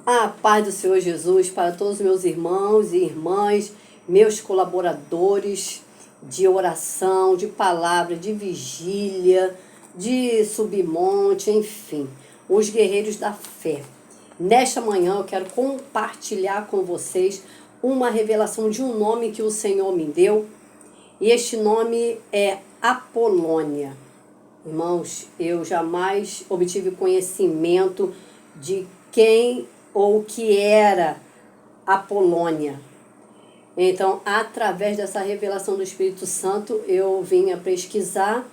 A paz do Senhor Jesus para todos os meus irmãos e irmãs, meus colaboradores de oração, de palavra, de vigília, de submonte, enfim, os guerreiros da fé. Nesta manhã eu quero compartilhar com vocês uma revelação de um nome que o Senhor me deu, e este nome é Apolônia. Irmãos, eu jamais obtive conhecimento de quem ou que era Apolônia. Então, através dessa revelação do Espírito Santo, eu vim a pesquisar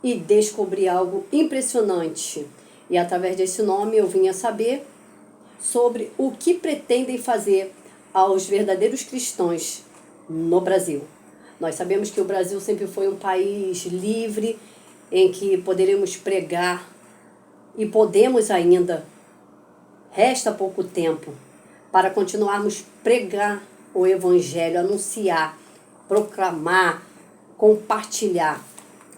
e descobri algo impressionante. E através desse nome eu vim a saber sobre o que pretendem fazer aos verdadeiros cristãos no Brasil. Nós sabemos que o Brasil sempre foi um país livre, em que poderemos pregar e podemos ainda. Resta pouco tempo para continuarmos pregar o Evangelho, anunciar, proclamar, compartilhar,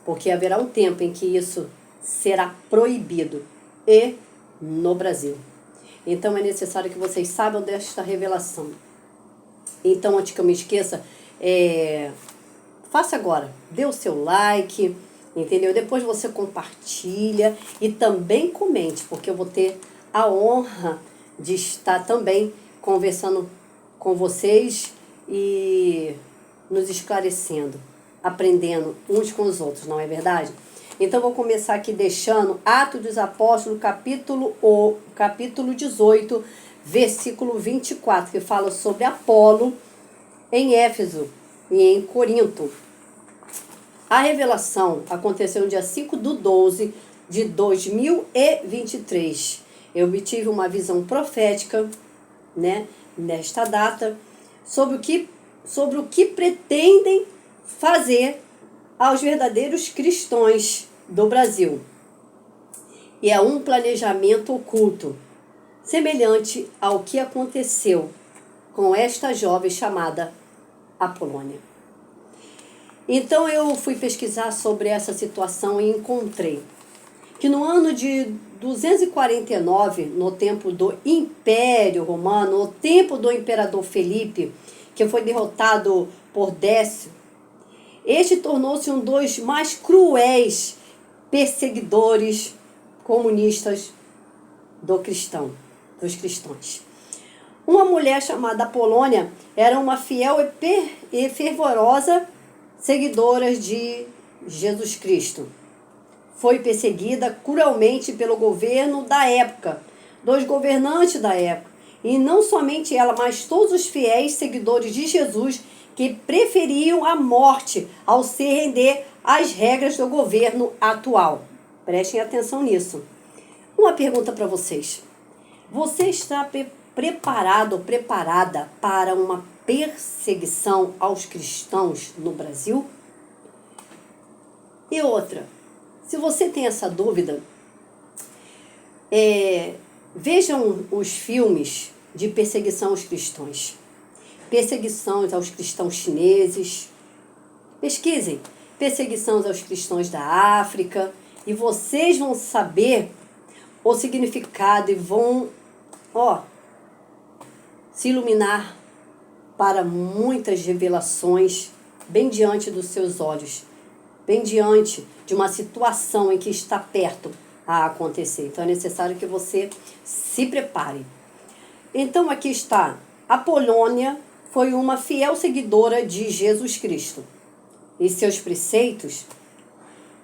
porque haverá um tempo em que isso será proibido e no Brasil. Então é necessário que vocês saibam desta revelação. Então, antes que eu me esqueça, faça agora, dê o seu like, entendeu? Depois você compartilha e também comente, porque eu vou ter a honra de estar também conversando com vocês e nos esclarecendo, aprendendo uns com os outros, não é verdade? Então vou começar aqui deixando Atos dos Apóstolos, capítulo 18, versículo 24, que fala sobre Apolo em Éfeso e em Corinto. A revelação aconteceu no dia 5/12 de 2023. Eu obtive uma visão profética, nesta data, sobre o que pretendem fazer aos verdadeiros cristãos do Brasil. E é um planejamento oculto, semelhante ao que aconteceu com esta jovem chamada Apolônia. Então eu fui pesquisar sobre essa situação e encontrei que no ano de 249, no tempo do Império Romano, no tempo do imperador Felipe, que foi derrotado por Décio, este tornou-se um dos mais cruéis perseguidores comunistas dos cristãos. Uma mulher chamada Apolônia era uma fiel e fervorosa seguidora de Jesus Cristo. Foi perseguida cruelmente pelo governo da época, dos governantes da época. E não somente ela, mas todos os fiéis seguidores de Jesus que preferiam a morte ao se render às regras do governo atual. Prestem atenção nisso. Uma pergunta para vocês. Você está preparado ou preparada para uma perseguição aos cristãos no Brasil? E outra. Se você tem essa dúvida, vejam os filmes de perseguição aos cristãos. Perseguições aos cristãos chineses. Pesquisem. Perseguições aos cristãos da África. E vocês vão saber o significado e vão, se iluminar para muitas revelações bem diante dos seus olhos. Bem diante de uma situação em que está perto a acontecer. Então é necessário que você se prepare. Então aqui está. Apolônia foi uma fiel seguidora de Jesus Cristo e seus preceitos,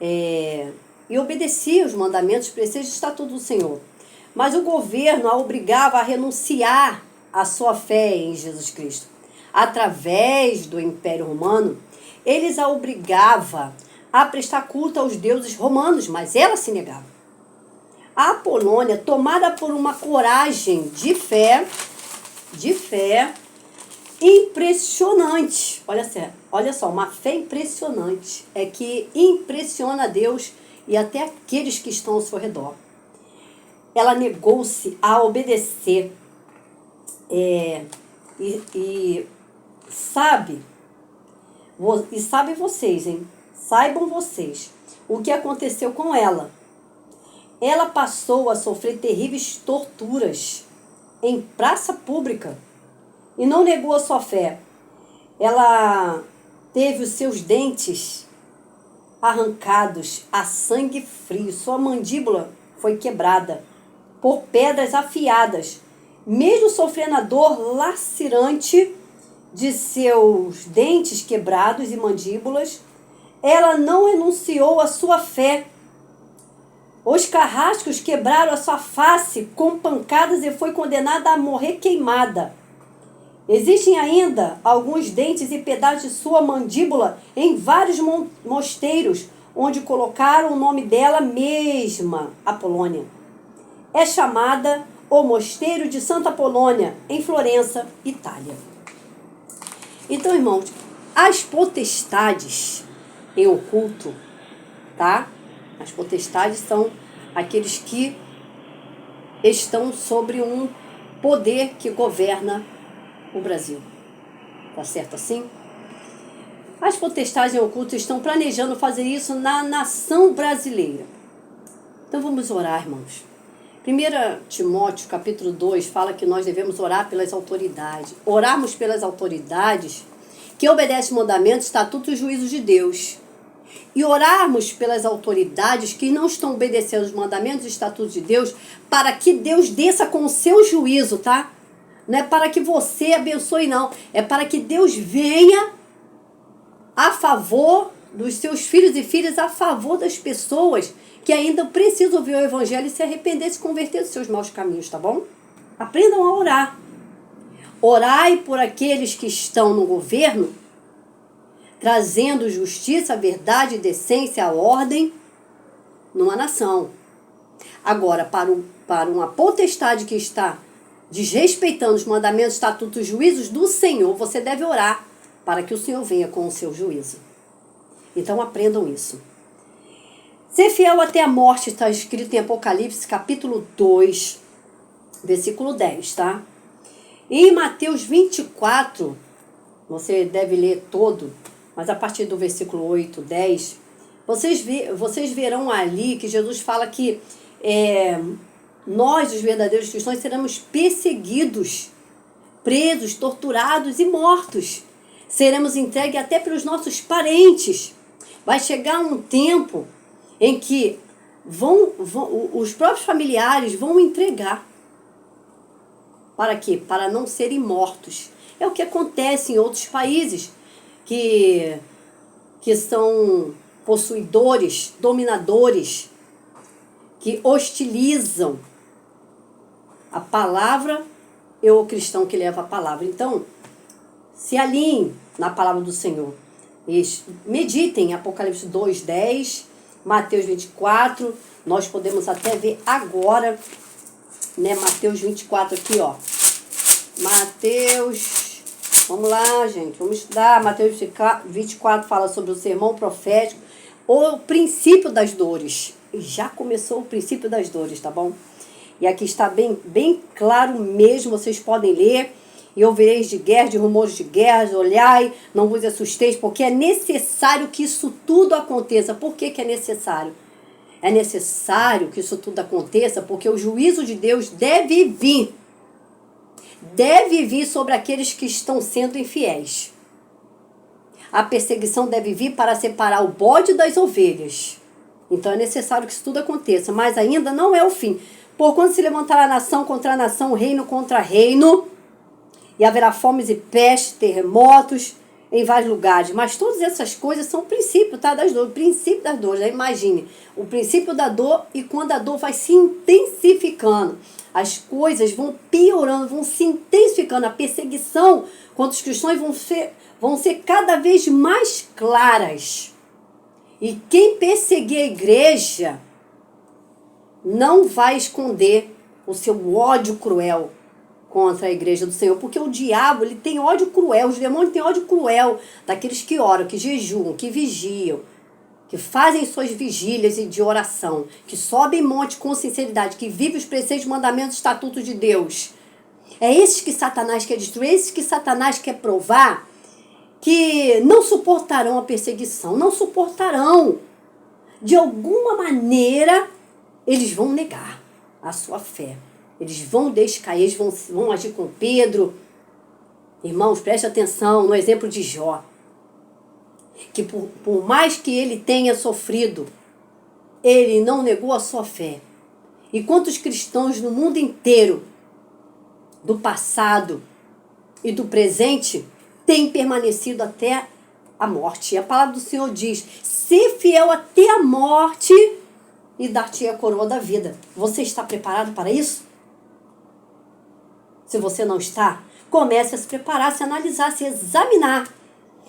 e obedecia os mandamentos, preceitos e estatutos do Senhor. Mas o governo a obrigava a renunciar à sua fé em Jesus Cristo. Através do Império Romano, eles a obrigavam a prestar culto aos deuses romanos, mas ela se negava. A Apolônia, tomada por uma coragem de fé impressionante, olha só, uma fé impressionante, que impressiona a Deus e até aqueles que estão ao seu redor. Ela negou-se a obedecer, sabem vocês, saibam vocês o que aconteceu com ela. Ela passou a sofrer terríveis torturas em praça pública e não negou a sua fé. Ela teve os seus dentes arrancados a sangue frio. Sua mandíbula foi quebrada por pedras afiadas. Mesmo sofrendo a dor lacerante de seus dentes quebrados e mandíbulas, ela não renunciou à sua fé. Os carrascos quebraram a sua face com pancadas e foi condenada a morrer queimada. Existem ainda alguns dentes e pedaços de sua mandíbula em vários mosteiros, onde colocaram o nome dela mesma, Apolônia. É chamada o Mosteiro de Santa Apolônia, em Florença, Itália. Então, irmãos, as potestades em oculto, tá? As potestades são aqueles que estão sobre um poder que governa o Brasil. Tá certo assim? As potestades em oculto estão planejando fazer isso na nação brasileira. Então vamos orar, irmãos. 1 Timóteo, capítulo 2, fala que nós devemos orar pelas autoridades. Orarmos pelas autoridades que obedecem mandamentos, estatutos e juízos de Deus. E orarmos pelas autoridades que não estão obedecendo os mandamentos e estatutos de Deus, para que Deus desça com o seu juízo, tá? Não é para que você abençoe, não. É para que Deus venha a favor dos seus filhos e filhas, a favor das pessoas que ainda precisam ouvir o evangelho e se arrepender, se converter dos seus maus caminhos, tá bom? Aprendam a orar. Orai por aqueles que estão no governo, trazendo justiça, verdade, decência, ordem numa nação. Agora, para uma potestade que está desrespeitando os mandamentos, estatutos, juízos do Senhor, você deve orar para que o Senhor venha com o seu juízo. Então aprendam isso. Ser fiel até a morte está escrito em Apocalipse, capítulo 2, versículo 10, tá? E em Mateus 24, você deve ler todo, mas a partir do versículo 8, 10, vocês verão ali que Jesus fala que nós, os verdadeiros cristãos, seremos perseguidos, presos, torturados e mortos. Seremos entregues até pelos nossos parentes. Vai chegar um tempo em que os próprios familiares vão entregar. Para quê? Para não serem mortos. É o que acontece em outros países que são possuidores, dominadores, que hostilizam a palavra e o cristão que leva a palavra. Então, se alinhem na palavra do Senhor. Meditem em Apocalipse 2, 10, Mateus 24. Nós podemos até ver agora, né? Mateus 24 aqui, ó. Mateus, vamos lá, gente, vamos estudar. Mateus 24 fala sobre o sermão profético, o princípio das dores. Já começou o princípio das dores, tá bom? E aqui está bem claro mesmo, vocês podem ler. E ouvireis de guerra, de rumores de guerras, olhai, não vos assusteis, porque é necessário que isso tudo aconteça. Por que é necessário? É necessário que isso tudo aconteça porque o juízo de Deus deve vir. Deve vir sobre aqueles que estão sendo infiéis. A perseguição deve vir para separar o bode das ovelhas. Então é necessário que isso tudo aconteça, mas ainda não é o fim. Por quando se levantará nação contra nação, reino contra reino, e haverá fomes e pestes, terremotos em vários lugares. Mas todas essas coisas são o princípio, tá? Das dores. O princípio das dores, né? Imagine. O princípio da dor e quando a dor vai se intensificando. As coisas vão piorando, vão se intensificando. A perseguição contra os cristãos vão ser cada vez mais claras. E quem perseguir a igreja não vai esconder o seu ódio cruel contra a igreja do Senhor, porque o diabo, ele tem ódio cruel, os demônios têm ódio cruel daqueles que oram, que jejuam, que vigiam, que fazem suas vigílias de oração, que sobem monte com sinceridade, que vivem os preceitos, mandamentos, estatutos de Deus. É esses que Satanás quer destruir, esses que Satanás quer provar que não suportarão a perseguição, não suportarão. De alguma maneira, eles vão negar a sua fé. Eles vão descair, eles vão agir com Pedro. Irmãos, preste atenção no exemplo de Jó. Que por mais que ele tenha sofrido, ele não negou a sua fé. E quantos cristãos no mundo inteiro, do passado e do presente, têm permanecido até a morte? E a palavra do Senhor diz: ser fiel até a morte e dar-te a coroa da vida. Você está preparado para isso? Se você não está, comece a se preparar, a se analisar, a se examinar.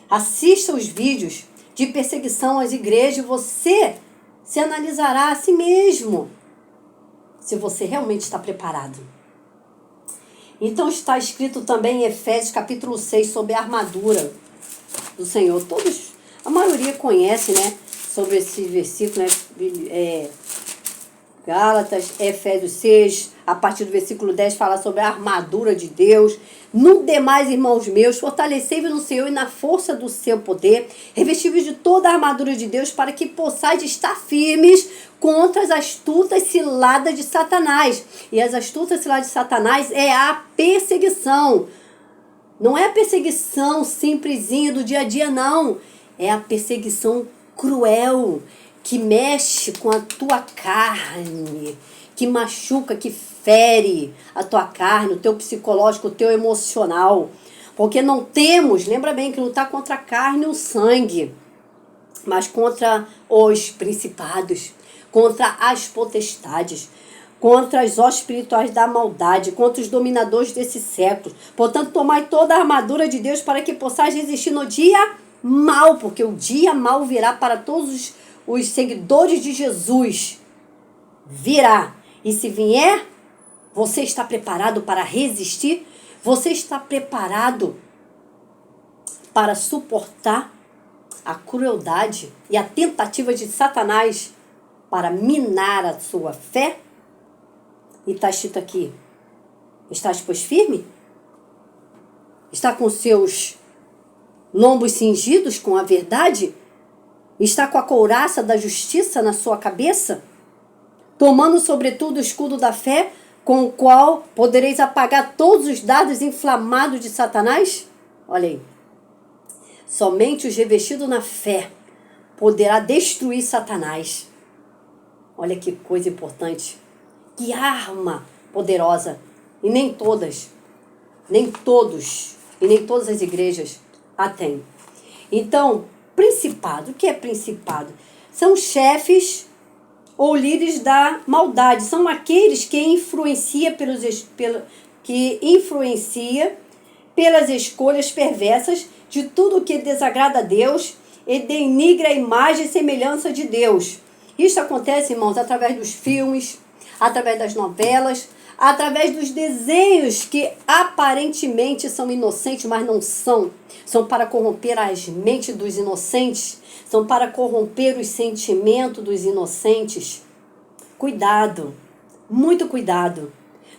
Assista os vídeos de perseguição às igrejas e você se analisará a si mesmo, se você realmente está preparado. Então está escrito também em Efésios capítulo 6 sobre a armadura do Senhor. A maioria conhece, né, sobre esse versículo, né? Gálatas, Efésios 6, a partir do versículo 10, fala sobre a armadura de Deus. No demais, irmãos meus, fortalecei-vos no Senhor e na força do seu poder, revesti-vos de toda a armadura de Deus, para que possais estar firmes contra as astutas ciladas de Satanás. E as astutas ciladas de Satanás é a perseguição. Não é a perseguição simplesinha do dia a dia, não. É a perseguição cruel, que mexe com a tua carne, que machuca, que fere a tua carne, o teu psicológico, o teu emocional. Porque não temos, lembra bem que lutar contra a carne e o sangue, mas contra os principados, contra as potestades, contra as hostes espirituais da maldade, contra os dominadores desse século. Portanto, tomai toda a armadura de Deus para que possais resistir no dia mal, porque o dia mal virá para todos os seguidores de Jesus. Virá. E se vier, você está preparado para resistir? Você está preparado para suportar a crueldade e a tentativa de Satanás para minar a sua fé? E está escrito aqui: estás, pois, firme? Está com seus lombos cingidos com a verdade? Está com a couraça da justiça na sua cabeça? Tomando sobretudo o escudo da fé, com o qual podereis apagar todos os dardos inflamados de Satanás? Olha aí. Somente os revestidos na fé poderá destruir Satanás. Olha que coisa importante. Que arma poderosa. E nem todas, nem todos, e nem todas as igrejas a têm. Então, principado. O que é principado? São chefes ou líderes da maldade. São aqueles que influencia pelas escolhas perversas de tudo que desagrada a Deus e denigra a imagem e semelhança de Deus. Isso acontece, irmãos, através dos filmes, através das novelas, através dos desenhos que aparentemente são inocentes, mas não são. São para corromper as mentes dos inocentes, são para corromper os sentimentos dos inocentes. Cuidado, muito cuidado.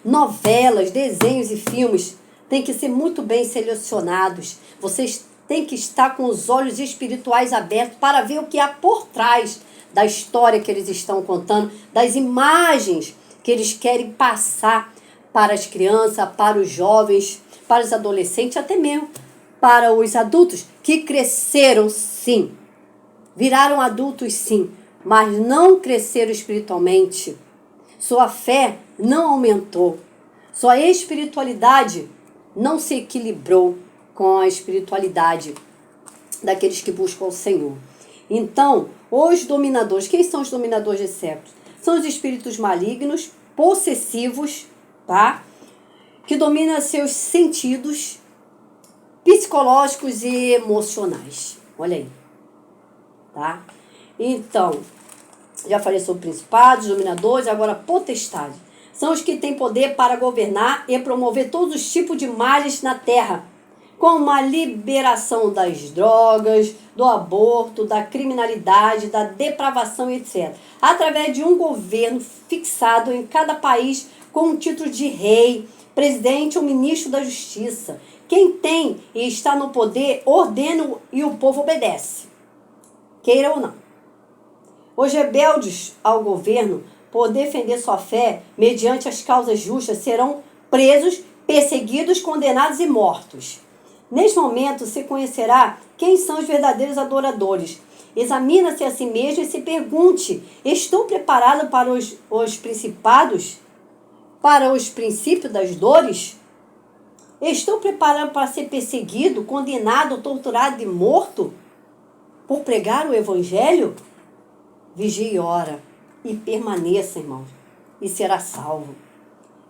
Novelas, desenhos e filmes têm que ser muito bem selecionados. Vocês têm que estar com os olhos espirituais abertos para ver o que há por trás da história que eles estão contando, das imagens que eles querem passar para as crianças, para os jovens, para os adolescentes, até mesmo para os adultos que cresceram, sim. Viraram adultos, sim, mas não cresceram espiritualmente. Sua fé não aumentou. Sua espiritualidade não se equilibrou com a espiritualidade daqueles que buscam o Senhor. Então, os dominadores, quem são os dominadores desse século? São os espíritos malignos, possessivos, tá? Que dominam seus sentidos psicológicos e emocionais. Olha aí, tá? Então, já falei sobre principados, dominadores, agora potestade. São os que têm poder para governar e promover todos os tipos de males na terra, como a liberação das drogas, do aborto, da criminalidade, da depravação, etc. Através de um governo fixado em cada país com o título de rei, presidente ou ministro da justiça. Quem tem e está no poder ordena e o povo obedece, queira ou não. Os rebeldes ao governo por defender sua fé mediante as causas justas, serão presos, perseguidos, condenados e mortos. Neste momento se conhecerá quem são os verdadeiros adoradores. Examina-se a si mesmo e se pergunte: estou preparado para os principados? Para os princípios das dores? Estou preparado para ser perseguido, condenado, torturado e morto por pregar o Evangelho? Vigie e ora e permaneça, irmãos, e será salvo.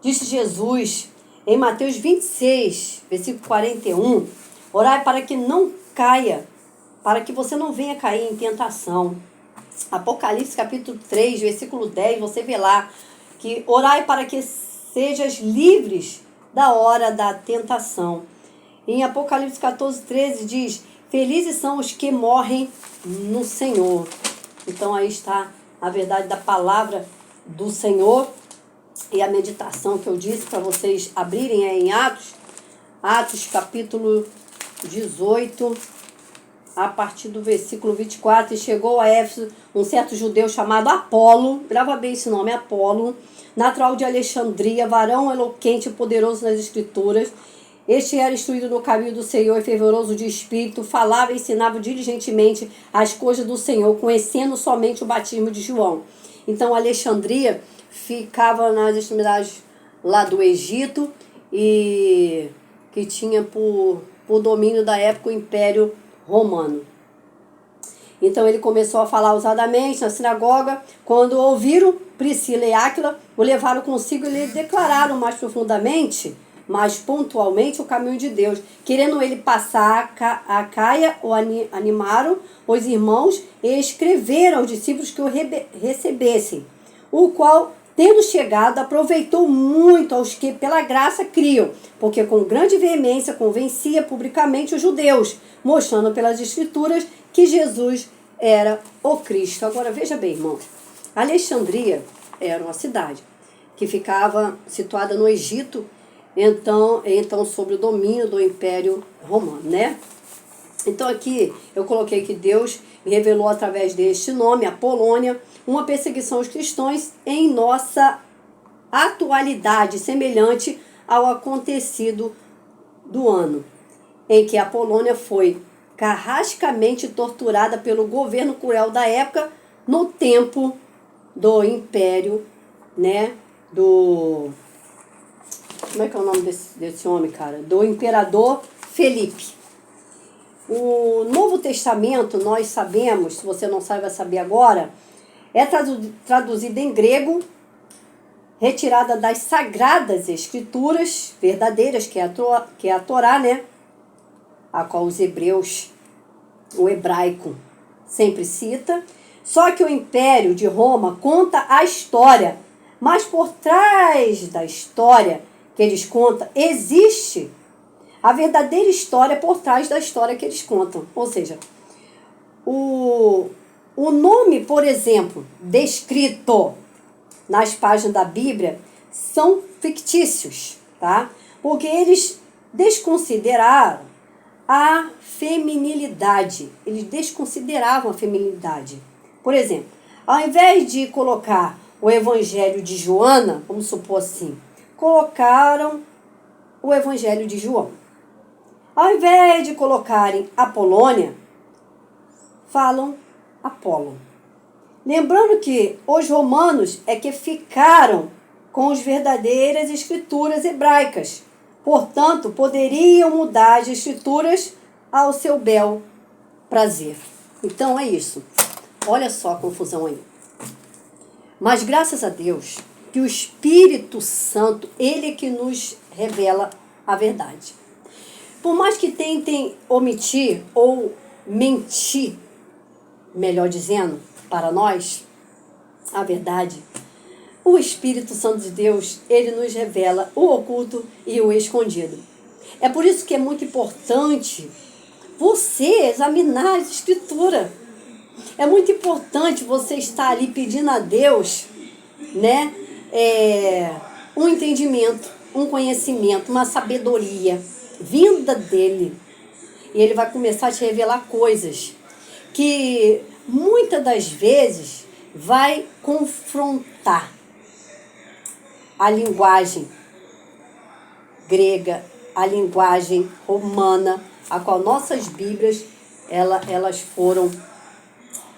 Disse Jesus em Mateus 26, versículo 41, orai para que não caia, para que você não venha cair em tentação. Apocalipse capítulo 3, versículo 10, você vê lá que orai para que sejas livres da hora da tentação. Em Apocalipse 14, 13 diz: felizes são os que morrem no Senhor. Então aí está a verdade da palavra do Senhor e a meditação que eu disse para vocês abrirem em Atos capítulo 18, a partir do versículo 24. E chegou a Éfeso um certo judeu chamado Apolo, grava bem esse nome, Apolo, natural de Alexandria, varão eloquente e poderoso nas escrituras. Este era instruído no caminho do Senhor e fervoroso de espírito, falava e ensinava diligentemente as coisas do Senhor, conhecendo somente o batismo de João. Então Alexandria ficava nas extremidades lá do Egito e que tinha por domínio da época o Império Romano. Então ele começou a falar ousadamente na sinagoga. Quando ouviram, Priscila e Áquila o levaram consigo e lhe declararam mais profundamente, mais pontualmente, o caminho de Deus. Querendo ele passar a Caia, o animaram os irmãos e escreveram aos discípulos que o recebessem, o qual, tendo chegado, aproveitou muito aos que pela graça criam, porque com grande veemência convencia publicamente os judeus, mostrando pelas escrituras que Jesus era o Cristo. Agora veja bem, irmãos, Alexandria era uma cidade que ficava situada no Egito, então sob o domínio do Império Romano, né? Então aqui eu coloquei que Deus revelou através deste nome, a Polônia, uma perseguição aos cristãos em nossa atualidade, semelhante ao acontecido do ano, em que a Polônia foi carrascamente torturada pelo governo cruel da época, no tempo do Império, né, como é que é o nome desse homem, cara? Do imperador Felipe. O Novo Testamento, nós sabemos, se você não sabe, vai saber agora, é traduzido em grego, retirada das sagradas escrituras verdadeiras, que é a Torá, né? A qual os hebreus, o hebraico, sempre cita. Só que o Império de Roma conta a história, mas por trás da história que eles contam, existe a verdadeira história por trás da história que eles contam. Ou seja, o nome, por exemplo, descrito nas páginas da Bíblia, são fictícios, tá? Porque eles desconsideraram a feminilidade. Eles desconsideravam a feminilidade. Por exemplo, ao invés de colocar o Evangelho de Joana, vamos supor assim, colocaram o Evangelho de João. Ao invés de colocarem Apolônia, falam Apolo. Lembrando que os romanos é que ficaram com as verdadeiras escrituras hebraicas. Portanto, poderiam mudar as escrituras ao seu bel prazer. Então é isso. Olha só a confusão aí. Mas graças a Deus que o Espírito Santo, ele é que nos revela a verdade. Por mais que tentem omitir ou mentir, melhor dizendo, para nós, a verdade, o Espírito Santo de Deus, ele nos revela o oculto e o escondido. É por isso que é muito importante você examinar a Escritura. É muito importante você estar ali pedindo a Deus, né, um entendimento, um conhecimento, uma sabedoria vinda dele. E ele vai começar a te revelar coisas que muitas das vezes vai confrontar a linguagem grega, a linguagem romana, a qual nossas Bíblias elas foram,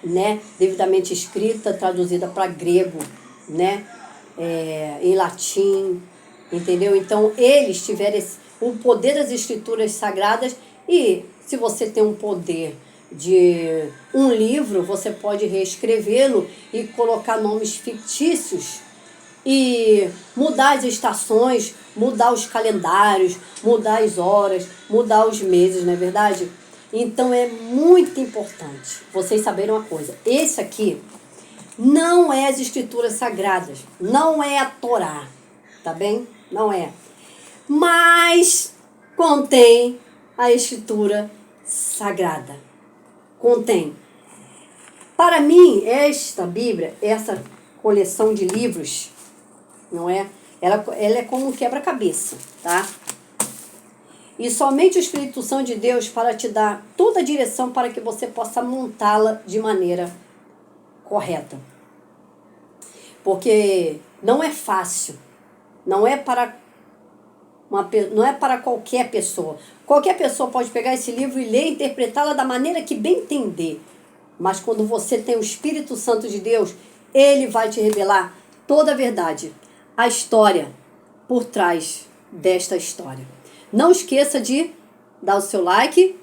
né, devidamente escrita, traduzida para grego, né, em latim, entendeu? Então eles tiveram o poder das escrituras sagradas, e se você tem um poder de um livro, você pode reescrevê-lo e colocar nomes fictícios e mudar as estações, mudar os calendários, mudar as horas, mudar os meses, não é verdade? Então é muito importante vocês saberem uma coisa. Esse aqui não é as escrituras sagradas, não é a Torá, tá bem? Não é. Mas contém a escritura sagrada. Contém. Para mim, esta Bíblia, essa coleção de livros, não é? Ela é como um quebra-cabeça, tá? E somente o Espírito Santo de Deus para te dar toda a direção para que você possa montá-la de maneira correta. Porque não é fácil, não é para qualquer pessoa. Qualquer pessoa pode pegar esse livro e ler e interpretá-la da maneira que bem entender. Mas quando você tem o Espírito Santo de Deus, ele vai te revelar toda a verdade, a história por trás desta história. Não esqueça de dar o seu like,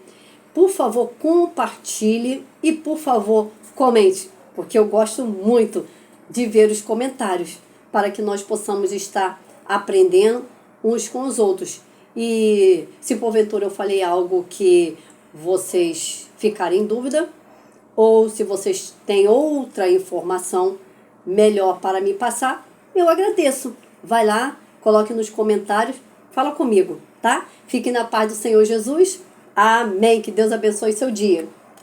por favor compartilhe e por favor comente, porque eu gosto muito de ver os comentários, para que nós possamos estar aprendendo uns com os outros. E se porventura eu falei algo que vocês ficarem em dúvida, ou se vocês têm outra informação melhor para me passar, eu agradeço. Vai lá, coloque nos comentários, fala comigo, tá? Fique na paz do Senhor Jesus. Amém. Que Deus abençoe seu dia.